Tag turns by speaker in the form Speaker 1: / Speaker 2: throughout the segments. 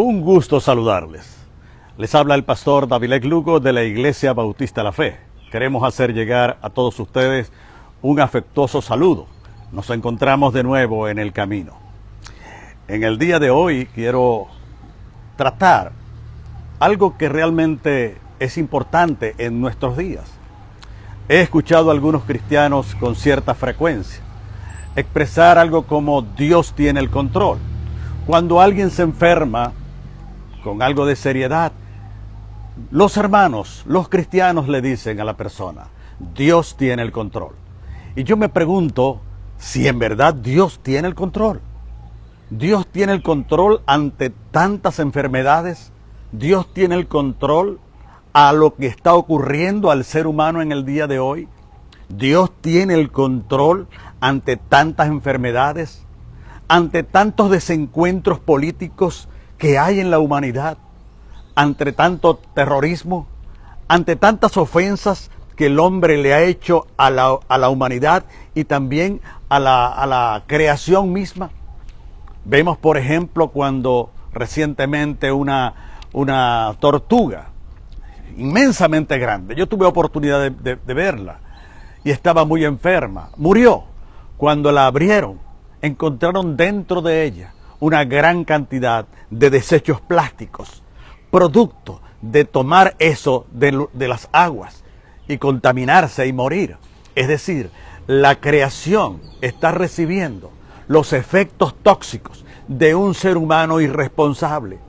Speaker 1: Un gusto saludarles. Les habla el pastor Davilek Lugo de la Iglesia Bautista La Fe. Queremos hacer llegar a todos ustedes un afectuoso saludo. Nos encontramos de nuevo en el camino. En el día de hoy quiero tratar algo que realmente es importante en nuestros días. He escuchado a algunos cristianos con cierta frecuencia expresar algo como Dios tiene el control. Cuando alguien se enferma con algo de seriedad, los hermanos, los cristianos le dicen a la persona, Dios tiene el control. Y yo me pregunto si en verdad Dios tiene el control. Dios tiene el control ante tantas enfermedades. Dios tiene el control a lo que está ocurriendo al ser humano en el día de hoy. Dios tiene el control ante tantas enfermedades, ante tantos desencuentros políticos que hay en la humanidad, ante tanto terrorismo, ante tantas ofensas que el hombre le ha hecho a la humanidad y también a la creación misma. Vemos, por ejemplo, cuando recientemente una tortuga inmensamente grande, yo tuve oportunidad de verla y estaba muy enferma, murió. Cuando la abrieron, encontraron dentro de ella una gran cantidad de desechos plásticos, producto de tomar eso de las aguas y contaminarse y morir. Es decir, la creación está recibiendo los efectos tóxicos de un ser humano irresponsable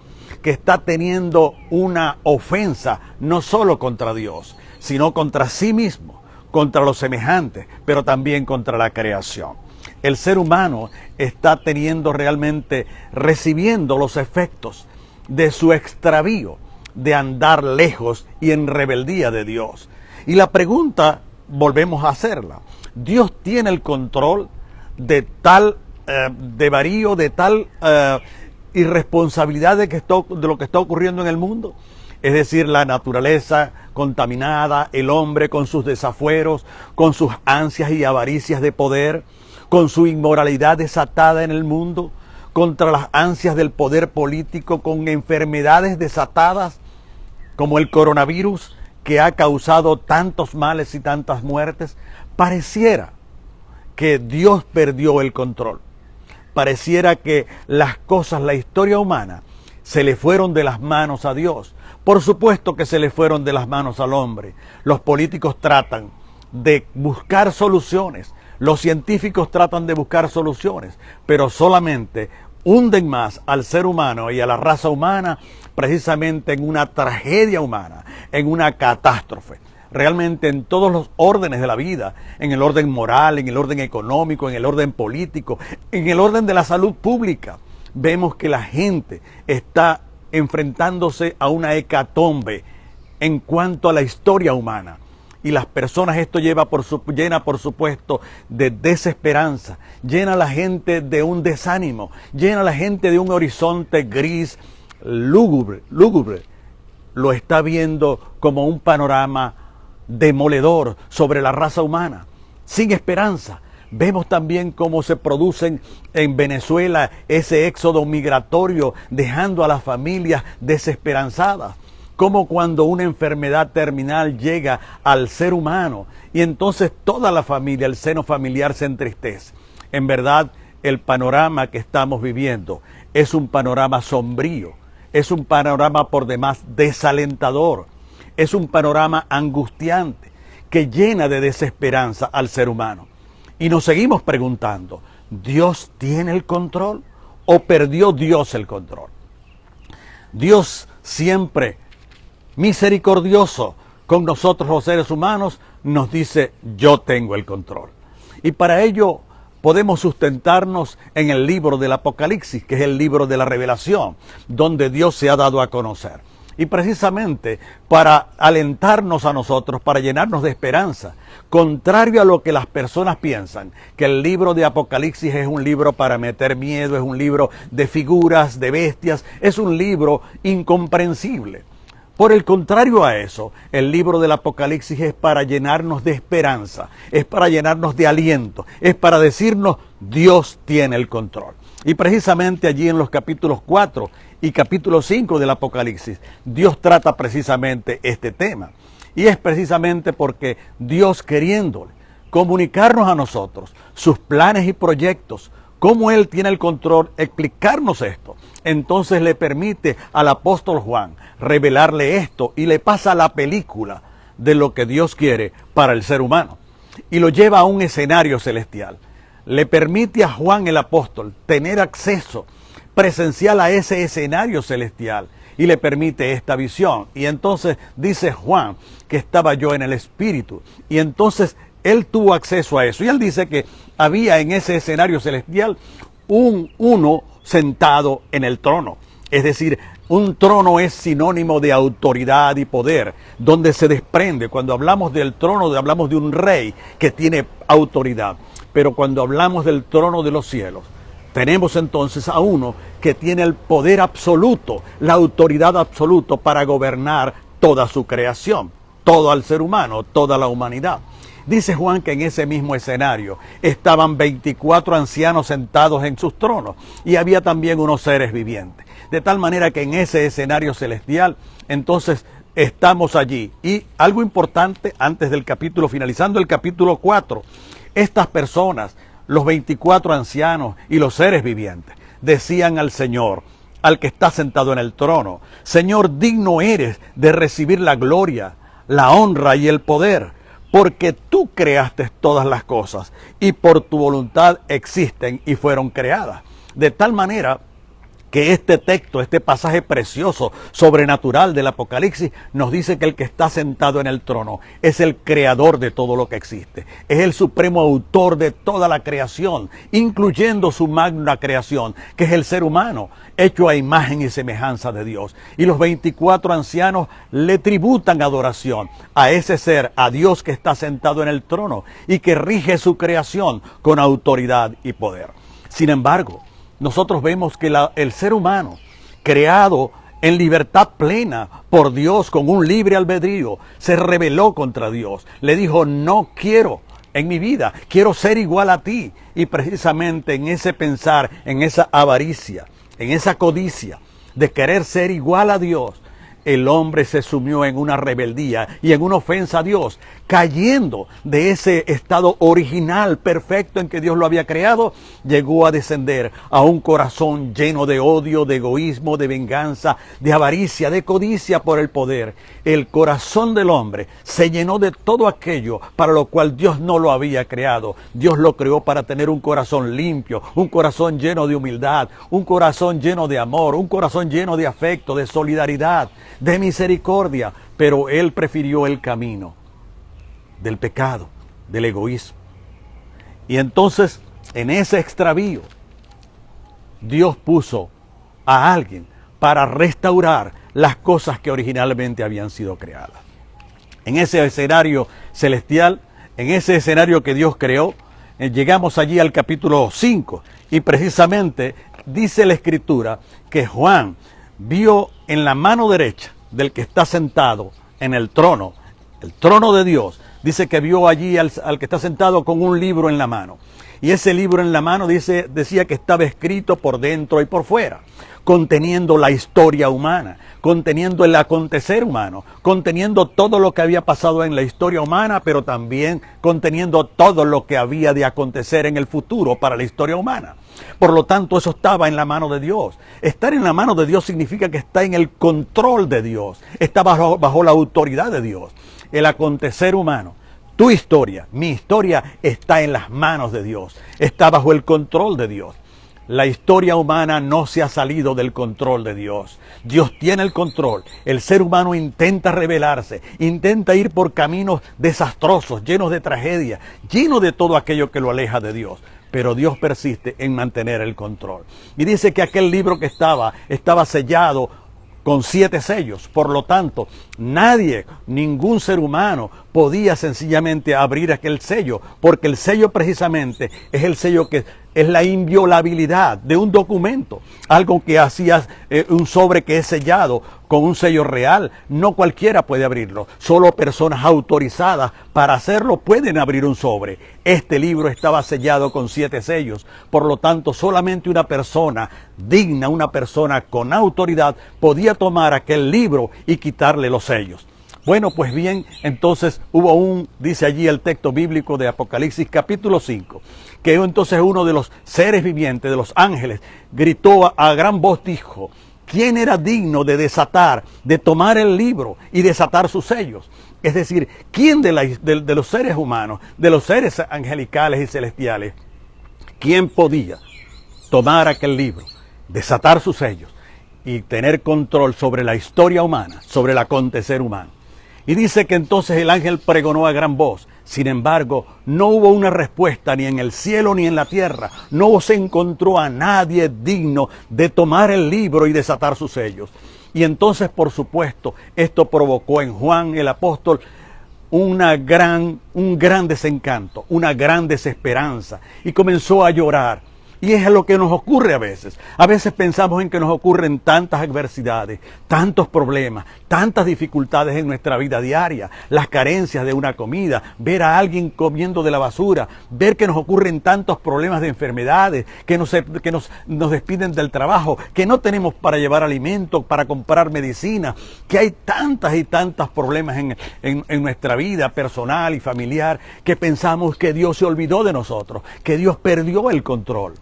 Speaker 1: que está teniendo una ofensa no solo contra Dios, sino contra sí mismo, contra los semejantes, pero también contra la creación. El ser humano está recibiendo los efectos de su extravío, de andar lejos y en rebeldía de Dios. Y la pregunta, volvemos a hacerla, ¿Dios tiene el control de tal desvarío, de tal irresponsabilidad de lo que está ocurriendo en el mundo? Es decir, la naturaleza contaminada, el hombre con sus desafueros, con sus ansias y avaricias de poder, con su inmoralidad desatada en el mundo, contra las ansias del poder político, con enfermedades desatadas como el coronavirus que ha causado tantos males y tantas muertes. Pareciera que Dios perdió el control. Pareciera que las cosas, la historia humana, se le fueron de las manos a Dios. Por supuesto que se le fueron de las manos al hombre. Los políticos tratan de buscar soluciones. Los científicos tratan de buscar soluciones, pero solamente hunden más al ser humano y a la raza humana precisamente en una tragedia humana, en una catástrofe. Realmente en todos los órdenes de la vida, en el orden moral, en el orden económico, en el orden político, en el orden de la salud pública, vemos que la gente está enfrentándose a una hecatombe en cuanto a la historia humana. Y las personas, esto llena por supuesto de desesperanza, llena a la gente de un desánimo, llena a la gente de un horizonte gris, lúgubre, lo está viendo como un panorama demoledor sobre la raza humana, sin esperanza. Vemos también cómo se producen en Venezuela ese éxodo migratorio, dejando a las familias desesperanzadas. Como cuando una enfermedad terminal llega al ser humano y entonces toda la familia, el seno familiar se entristece. En verdad, el panorama que estamos viviendo es un panorama sombrío, es un panorama por demás desalentador, es un panorama angustiante que llena de desesperanza al ser humano. Y nos seguimos preguntando, ¿Dios tiene el control o perdió Dios el control? Dios siempre misericordioso con nosotros los seres humanos, nos dice, yo tengo el control. Y para ello podemos sustentarnos en el libro del Apocalipsis, que es el libro de la revelación, donde Dios se ha dado a conocer. Y precisamente para alentarnos a nosotros, para llenarnos de esperanza, contrario a lo que las personas piensan, que el libro de Apocalipsis es un libro para meter miedo, es un libro de figuras, de bestias, es un libro incomprensible. Por el contrario a eso, el libro del Apocalipsis es para llenarnos de esperanza, es para llenarnos de aliento, es para decirnos Dios tiene el control. Y precisamente allí en los capítulos 4 y capítulo 5 del Apocalipsis, Dios trata precisamente este tema. Y es precisamente porque Dios, queriéndole comunicarnos a nosotros sus planes y proyectos, cómo Él tiene el control, explicarnos esto, entonces le permite al apóstol Juan revelarle esto y le pasa la película de lo que Dios quiere para el ser humano y lo lleva a un escenario celestial. Le permite a Juan el apóstol tener acceso presencial a ese escenario celestial y le permite esta visión. Y entonces dice Juan que estaba yo en el Espíritu y entonces él tuvo acceso a eso. Y él dice que había en ese escenario celestial uno sentado en el trono. Es decir, un trono es sinónimo de autoridad y poder, donde se desprende. Cuando hablamos del trono, hablamos de un rey que tiene autoridad. Pero cuando hablamos del trono de los cielos, tenemos entonces a uno que tiene el poder absoluto, la autoridad absoluta para gobernar toda su creación, todo al ser humano, toda la humanidad. Dice Juan que en ese mismo escenario estaban 24 ancianos sentados en sus tronos y había también unos seres vivientes. De tal manera que en ese escenario celestial, entonces estamos allí. Y algo importante antes del capítulo, finalizando el capítulo 4, estas personas, los 24 ancianos y los seres vivientes, decían al Señor, al que está sentado en el trono: Señor, digno eres de recibir la gloria, la honra y el poder, porque tú creaste todas las cosas y por tu voluntad existen y fueron creadas. De tal manera que este texto, este pasaje precioso, sobrenatural del Apocalipsis, nos dice que el que está sentado en el trono es el creador de todo lo que existe. Es el supremo autor de toda la creación, incluyendo su magna creación, que es el ser humano, hecho a imagen y semejanza de Dios. Y los 24 ancianos le tributan adoración a ese ser, a Dios que está sentado en el trono y que rige su creación con autoridad y poder. Sin embargo, nosotros vemos que el ser humano, creado en libertad plena por Dios, con un libre albedrío, se rebeló contra Dios. Le dijo: no quiero en mi vida, quiero ser igual a ti. Y precisamente en ese pensar, en esa avaricia, en esa codicia de querer ser igual a Dios, el hombre se sumió en una rebeldía y en una ofensa a Dios, cayendo de ese estado original, perfecto en que Dios lo había creado, llegó a descender a un corazón lleno de odio, de egoísmo, de venganza, de avaricia, de codicia por el poder. El corazón del hombre se llenó de todo aquello para lo cual Dios no lo había creado. Dios lo creó para tener un corazón limpio, un corazón lleno de humildad, un corazón lleno de amor, un corazón lleno de afecto, de solidaridad, de misericordia. Pero él prefirió el camino del pecado, del egoísmo. Y entonces, en ese extravío, Dios puso a alguien para restaurar las cosas que originalmente habían sido creadas. En ese escenario celestial, en ese escenario que Dios creó, llegamos allí al capítulo 5 y precisamente dice la Escritura que Juan vio en la mano derecha del que está sentado en el trono de Dios. Dice que vio allí al que está sentado con un libro en la mano. Y ese libro en la mano decía que estaba escrito por dentro y por fuera, conteniendo la historia humana, conteniendo el acontecer humano, conteniendo todo lo que había pasado en la historia humana, pero también conteniendo todo lo que había de acontecer en el futuro para la historia humana. Por lo tanto, eso estaba en la mano de Dios. Estar en la mano de Dios significa que está en el control de Dios, está bajo la autoridad de Dios. El acontecer humano, tu historia, mi historia, está en las manos de Dios, está bajo el control de Dios. La historia humana no se ha salido del control de Dios. Dios tiene el control. El ser humano intenta rebelarse, intenta ir por caminos desastrosos, llenos de tragedia, llenos de todo aquello que lo aleja de Dios. Pero Dios persiste en mantener el control. Y dice que aquel libro que estaba sellado con 7 sellos. Por lo tanto, nadie, ningún ser humano podía sencillamente abrir aquel sello, porque el sello precisamente es el sello que es la inviolabilidad de un documento, algo que hacías un sobre que es sellado con un sello real. No cualquiera puede abrirlo, solo personas autorizadas para hacerlo pueden abrir un sobre. Este libro estaba sellado con 7 sellos, por lo tanto solamente una persona digna, una persona con autoridad podía tomar aquel libro y quitarle los sellos. Bueno, pues bien, entonces dice allí el texto bíblico de Apocalipsis capítulo 5, que entonces uno de los seres vivientes, de los ángeles, gritó a gran voz, dijo, ¿quién era digno de desatar, de tomar el libro y desatar sus sellos? Es decir, ¿quién de los seres humanos, de los seres angelicales y celestiales, quién podía tomar aquel libro, desatar sus sellos y tener control sobre la historia humana, sobre el acontecer humano? Y dice que entonces el ángel pregonó a gran voz. Sin embargo, no hubo una respuesta ni en el cielo ni en la tierra. No se encontró a nadie digno de tomar el libro y desatar sus sellos. Y entonces, por supuesto, esto provocó en Juan el apóstol un gran desencanto, una gran desesperanza. Y comenzó a llorar. Y es lo que nos ocurre a veces. A veces pensamos en que nos ocurren tantas adversidades, tantos problemas, tantas dificultades en nuestra vida diaria, las carencias de una comida, ver a alguien comiendo de la basura, ver que nos ocurren tantos problemas de enfermedades, que nos despiden del trabajo, que no tenemos para llevar alimento, para comprar medicina, que hay tantas y tantos problemas en nuestra vida personal y familiar, que pensamos que Dios se olvidó de nosotros, que Dios perdió el control.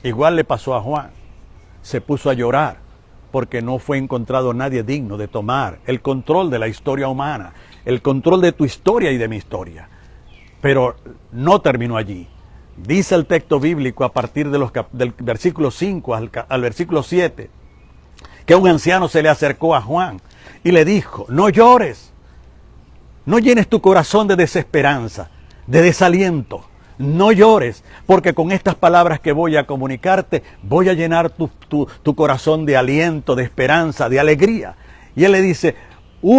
Speaker 1: Igual le pasó a Juan, se puso a llorar porque no fue encontrado nadie digno de tomar el control de la historia humana, el control de tu historia y de mi historia. Pero no terminó allí. Dice el texto bíblico a partir del versículo 5 al versículo 7, que un anciano se le acercó a Juan y le dijo, no llores, no llenes tu corazón de desesperanza, de desaliento. No llores, porque con estas palabras que voy a comunicarte, voy a llenar tu corazón de aliento, de esperanza, de alegría. Y él le dice,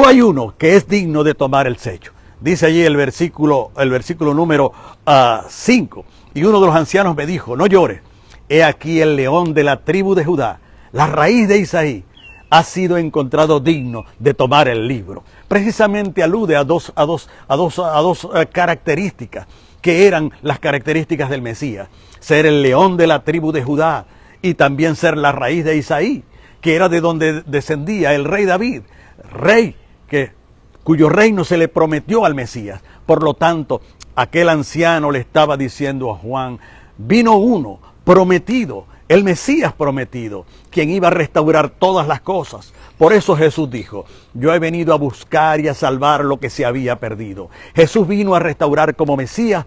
Speaker 1: hay uno que es digno de tomar el sello. Dice allí el versículo número 5. Y uno de los ancianos me dijo, no llores, he aquí el león de la tribu de Judá, la raíz de Isaí, ha sido encontrado digno de tomar el libro. Precisamente alude a dos características, que eran las características del Mesías: ser el león de la tribu de Judá y también ser la raíz de Isaí, que era de donde descendía el rey David, rey cuyo reino se le prometió al Mesías. Por lo tanto, aquel anciano le estaba diciendo a Juan, vino uno prometido, el Mesías prometido, quien iba a restaurar todas las cosas. Por eso Jesús dijo, yo he venido a buscar y a salvar lo que se había perdido. Jesús vino a restaurar como Mesías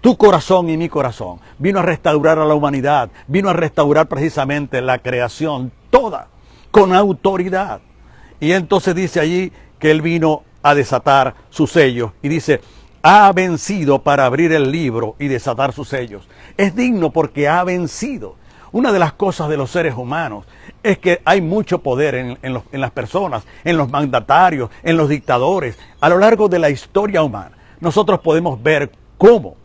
Speaker 1: tu corazón y mi corazón. Vino a restaurar a la humanidad. Vino a restaurar precisamente la creación toda, con autoridad. Y entonces dice allí que Él vino a desatar sus sellos. Y dice, ha vencido para abrir el libro y desatar sus sellos. Es digno porque ha vencido. Una de las cosas de los seres humanos es que hay mucho poder en las personas, en los mandatarios, en los dictadores, a lo largo de la historia humana. Nosotros podemos ver cómo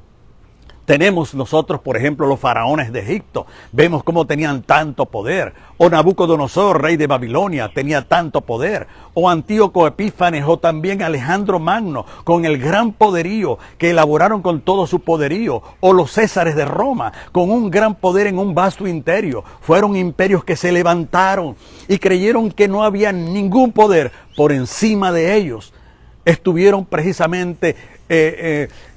Speaker 1: tenemos nosotros, por ejemplo, los faraones de Egipto. Vemos cómo tenían tanto poder. O Nabucodonosor, rey de Babilonia, tenía tanto poder. O Antíoco Epífanes, o también Alejandro Magno, con el gran poderío que elaboraron con todo su poderío. O los Césares de Roma, con un gran poder en un vasto imperio. Fueron imperios que se levantaron y creyeron que no había ningún poder por encima de ellos. Estuvieron precisamente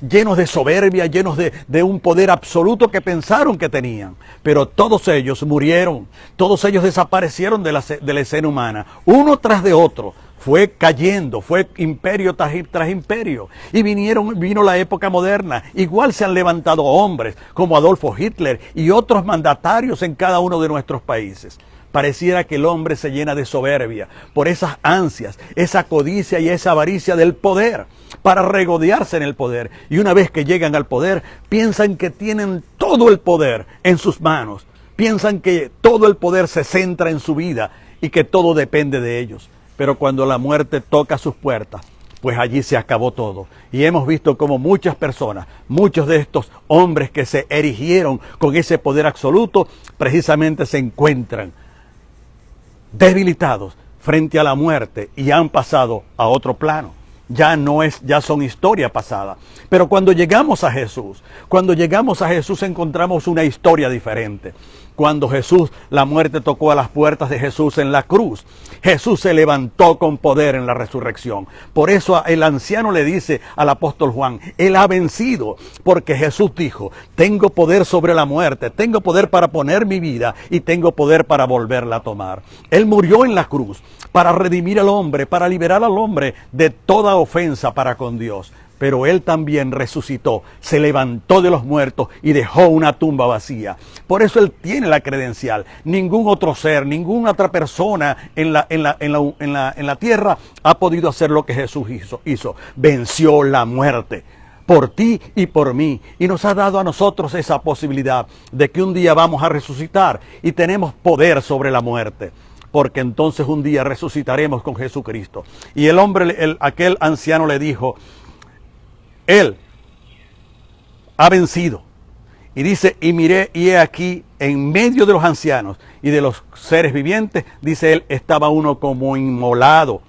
Speaker 1: llenos de soberbia, llenos de un poder absoluto que pensaron que tenían. Pero todos ellos murieron, todos ellos desaparecieron de la escena humana, uno tras de otro. Fue cayendo, fue imperio tras imperio. Y vino la época moderna. Igual se han levantado hombres como Adolfo Hitler y otros mandatarios en cada uno de nuestros países. Pareciera que el hombre se llena de soberbia por esas ansias, esa codicia y esa avaricia del poder, para regodearse en el poder. Y una vez que llegan al poder, piensan que tienen todo el poder en sus manos. Piensan que todo el poder se centra en su vida y que todo depende de ellos. Pero cuando la muerte toca sus puertas, pues allí se acabó todo. Y hemos visto cómo muchas personas, muchos de estos hombres que se erigieron con ese poder absoluto, precisamente se encuentran debilitados frente a la muerte y han pasado a otro plano. Ya son historia pasada. Pero cuando llegamos a Jesús encontramos una historia diferente. Cuando la muerte tocó a las puertas de Jesús en la cruz, Jesús se levantó con poder en la resurrección. Por eso el anciano le dice al apóstol Juan, Él ha vencido, porque Jesús dijo, tengo poder sobre la muerte, tengo poder para poner mi vida y tengo poder para volverla a tomar. Él murió en la cruz para redimir al hombre, para liberar al hombre de toda ofensa para con Dios. Pero Él también resucitó, se levantó de los muertos y dejó una tumba vacía. Por eso Él tiene la credencial. Ningún otro ser, ninguna otra persona en la tierra ha podido hacer lo que Jesús hizo. Venció la muerte por ti y por mí. Y nos ha dado a nosotros esa posibilidad de que un día vamos a resucitar y tenemos poder sobre la muerte. Porque entonces un día resucitaremos con Jesucristo. Y aquel anciano le dijo, Él ha vencido. Y dice, y miré, y he aquí, en medio de los ancianos y de los seres vivientes, dice él, estaba uno como inmolado.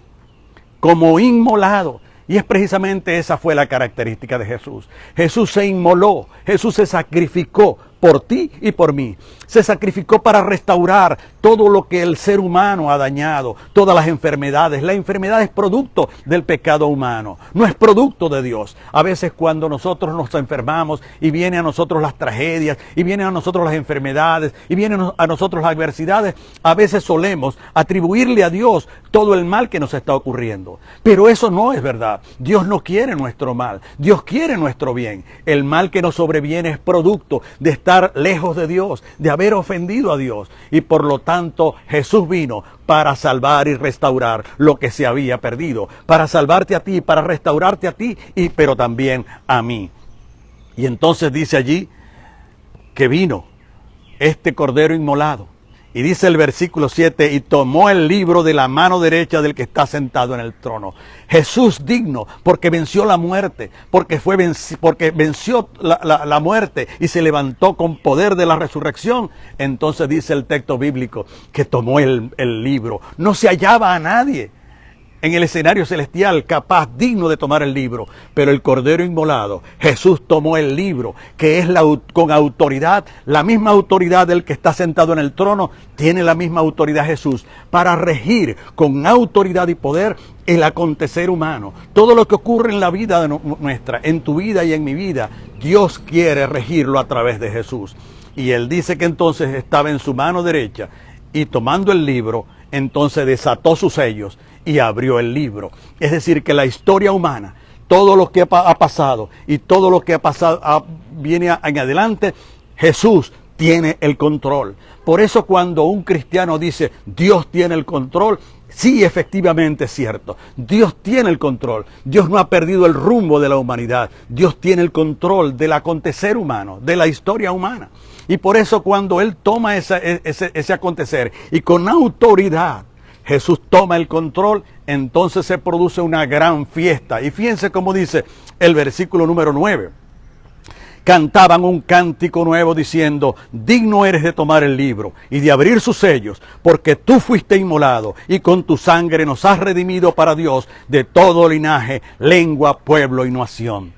Speaker 1: Como inmolado. Y es precisamente esa fue la característica de Jesús. Jesús se inmoló, Jesús se sacrificó por ti y por mí. Se sacrificó para restaurar todo lo que el ser humano ha dañado, todas las enfermedades. La enfermedad es producto del pecado humano, no es producto de Dios. A veces cuando nosotros nos enfermamos y vienen a nosotros las tragedias, y vienen a nosotros las enfermedades, y vienen a nosotros las adversidades, a veces solemos atribuirle a Dios todo el mal que nos está ocurriendo. Pero eso no es verdad. Dios no quiere nuestro mal, Dios quiere nuestro bien. El mal que nos sobreviene es producto de estar lejos de Dios, de haber ofendido a Dios. Y por lo tanto Jesús vino para salvar y restaurar lo que se había perdido, para salvarte a ti, para restaurarte a ti, pero también a mí. Y entonces dice allí que vino este Cordero inmolado. Y dice el versículo 7, y tomó el libro de la mano derecha del que está sentado en el trono. Jesús digno, porque venció la muerte, porque venció la muerte y se levantó con poder de la resurrección. Entonces dice el texto bíblico que tomó el libro. No se hallaba a nadie en el escenario celestial capaz, digno de tomar el libro. Pero el Cordero inmolado, Jesús tomó el libro, que es con autoridad, la misma autoridad del que está sentado en el trono, tiene la misma autoridad Jesús, para regir con autoridad y poder el acontecer humano. Todo lo que ocurre en la vida nuestra, en tu vida y en mi vida, Dios quiere regirlo a través de Jesús. Y Él dice que entonces estaba en su mano derecha, y tomando el libro, entonces desató sus sellos y abrió el libro. Es decir, que la historia humana, todo lo que ha pasado y todo lo que ha pasado viene en adelante, Jesús tiene el control. Por eso cuando un cristiano dice Dios tiene el control, sí, efectivamente es cierto. Dios tiene el control. Dios no ha perdido el rumbo de la humanidad. Dios tiene el control del acontecer humano, de la historia humana. Y por eso cuando Él toma ese acontecer y con autoridad Jesús toma el control, entonces se produce una gran fiesta. Y fíjense cómo dice el versículo número 9. Cantaban un cántico nuevo diciendo, digno eres de tomar el libro y de abrir sus sellos, porque tú fuiste inmolado y con tu sangre nos has redimido para Dios de todo linaje, lengua, pueblo y nación.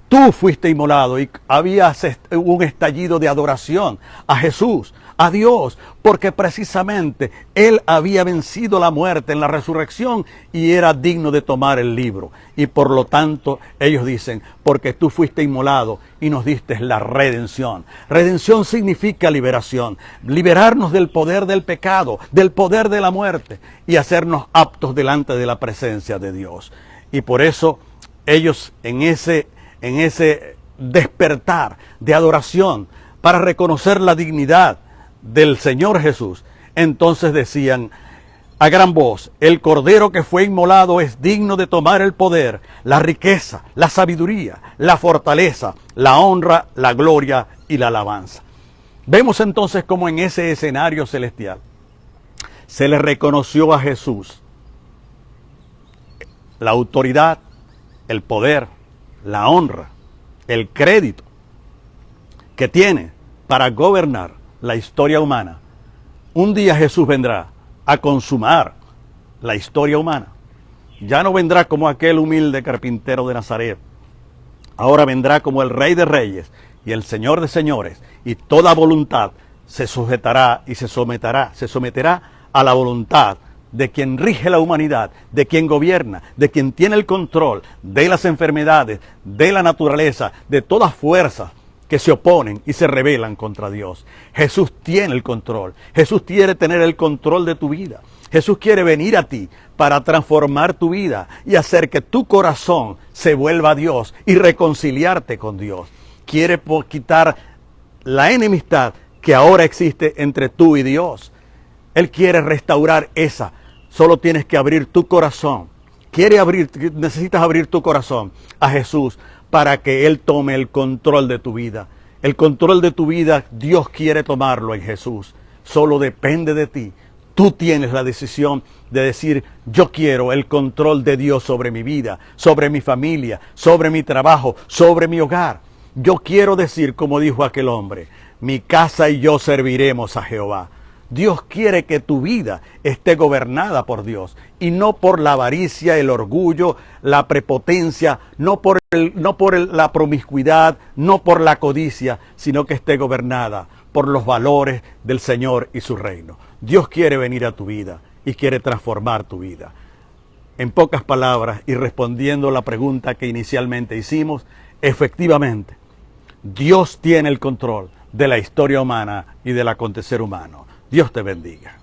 Speaker 1: Tú fuiste inmolado y había un estallido de adoración a Jesús, a Dios, porque precisamente Él había vencido la muerte en la resurrección y era digno de tomar el libro. Y por lo tanto ellos dicen, porque tú fuiste inmolado y nos diste la redención. Redención significa liberación, liberarnos del poder del pecado, del poder de la muerte y hacernos aptos delante de la presencia de Dios. Y por eso ellos en ese despertar de adoración para reconocer la dignidad del Señor Jesús, entonces decían a gran voz, el Cordero que fue inmolado es digno de tomar el poder, la riqueza, la sabiduría, la fortaleza, la honra, la gloria y la alabanza. Vemos entonces cómo en ese escenario celestial se le reconoció a Jesús la autoridad, el poder, la honra, el crédito que tiene para gobernar la historia humana. Un día Jesús vendrá a consumar la historia humana. Ya no vendrá como aquel humilde carpintero de Nazaret. Ahora vendrá como el Rey de Reyes y el Señor de Señores, y toda voluntad se sujetará y se someterá a la voluntad de quien rige la humanidad, de quien gobierna, de quien tiene el control de las enfermedades, de la naturaleza, de todas fuerzas que se oponen y se rebelan contra Dios. Jesús tiene el control. Jesús quiere tener el control de tu vida. Jesús quiere venir a ti para transformar tu vida y hacer que tu corazón se vuelva a Dios y reconciliarte con Dios. Quiere quitar la enemistad que ahora existe entre tú y Dios. Él quiere restaurar esa. Solo tienes que abrir tu corazón. Necesitas abrir tu corazón a Jesús para que Él tome el control de tu vida. El control de tu vida, Dios quiere tomarlo en Jesús. Solo depende de ti. Tú tienes la decisión de decir, yo quiero el control de Dios sobre mi vida, sobre mi familia, sobre mi trabajo, sobre mi hogar. Yo quiero decir, como dijo aquel hombre, mi casa y yo serviremos a Jehová. Dios quiere que tu vida esté gobernada por Dios y no por la avaricia, el orgullo, la prepotencia, no por la promiscuidad, no por la codicia, sino que esté gobernada por los valores del Señor y su reino. Dios quiere venir a tu vida y quiere transformar tu vida. En pocas palabras, y respondiendo a la pregunta que inicialmente hicimos, efectivamente, Dios tiene el control de la historia humana y del acontecer humano. Dios te bendiga.